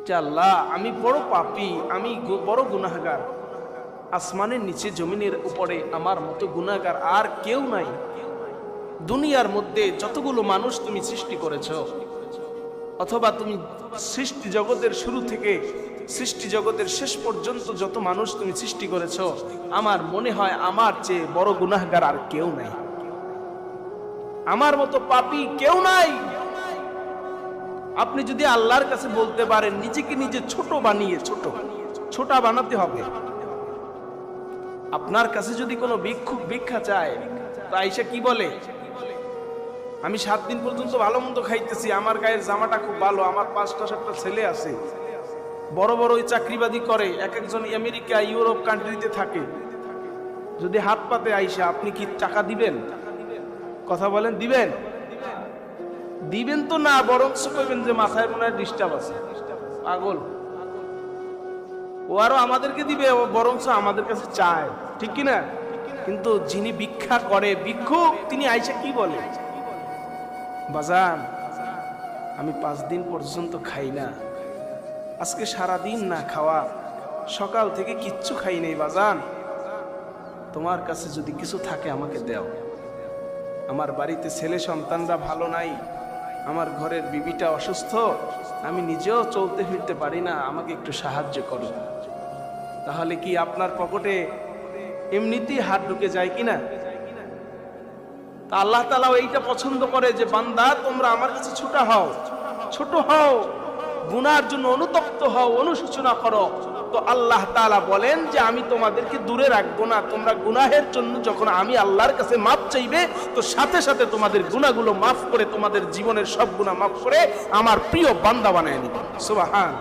যে আল্লাহ আমি বড় পাপী, আমি বড় গুনাহগার, আসমানের নিচে জমিনের উপরে আমার মতো গুনাহগার আর কেউ নাই। দুনিয়ার মধ্যে যতগুলো মানুষ তুমি সৃষ্টি করেছো, অথবা তুমি সৃষ্টি জগতের শুরু থেকে সৃষ্টি জগতের শেষ পর্যন্ত যত মানুষ তুমি সৃষ্টি করেছো, আমার মনে হয় আমার চেয়ে বড় গুনাহগার আর কেউ নাই, আমার মতো পাপী কেউ নাই। আপনি যদি আল্লাহর কাছে বলতে পারেন, নিজেকে নিজে ছোট বানিয়ে ছোট বানাতে হবে। আপনার কাছে যদি কোনো ভিক্ষুক ভিক্ষা চায়, তো আয়েশা কি বলে, আমি 7 দিন পর্যন্ত ভালো মন্দ খাইতেছি, আমার গায়ের জামাটা খুব ভালো, আমার 5টা-7টা ছেলে আছে, বড় বড় ওই চাকরিবাদী করে, এক একজন আমেরিকা ইউরোপ কান্ট্রিতে থাকে, যদি হাত পাতে আয়েশা আপনি কি টাকা দিবেন? কথা বলেন, দিবেন? দিবেন তো না, বরং কইবেন যে মাথায় মনে হয় ডিস্টার্ব আছে, পাগল, ও আরো আমাদেরকে দিবে, ও বরং আমাদের কাছে চায়, ঠিক কিনা? কিন্তু যিনি ভিক্ষা করে, ভিক্ষুক, তিনি আয়েশা কি বলে, বাজান আমি 5 দিন পর্যন্ত খাই না, আজকে সারা দিন না খাওয়া, সকাল থেকে কিচ্ছু খাই নাই বাজান, তোমার কাছে যদি কিছু থাকে আমাকে দাও, আমার বাড়িতে ছেলে সন্তানরা ভালো নাই, আমার ঘরের বিবিটা অসুস্থ, আমি নিজেও চলতে ফিরতে পারি না, আমাকে একটু সাহায্য করো। তাহলে কি আপনার পকেটে এমনিতেই হাত ঢুকে যায় কিনা? তা আল্লাহ তাআলাও এইটা পছন্দ করে যে বান্দা তোমরা আমার কাছে ছোট হও, গুনার জন্য অনুতপ্ত হও, অনুশোচনা করো। তো আল্লাহ তাআলা বলেন যে আমি তোমাদেরকে দূরে রাখবো না, তোমরা গুনাহের জন্য যখন আমি আল্লাহর কাছে মাফ চাইবে, তো সাথে সাথে তোমাদের গুনাহগুলো মাফ করে, তোমাদের জীবনের সব গুনাহ মাফ করে আমার প্রিয় বান্দা বানায় নিবে। সুবহান।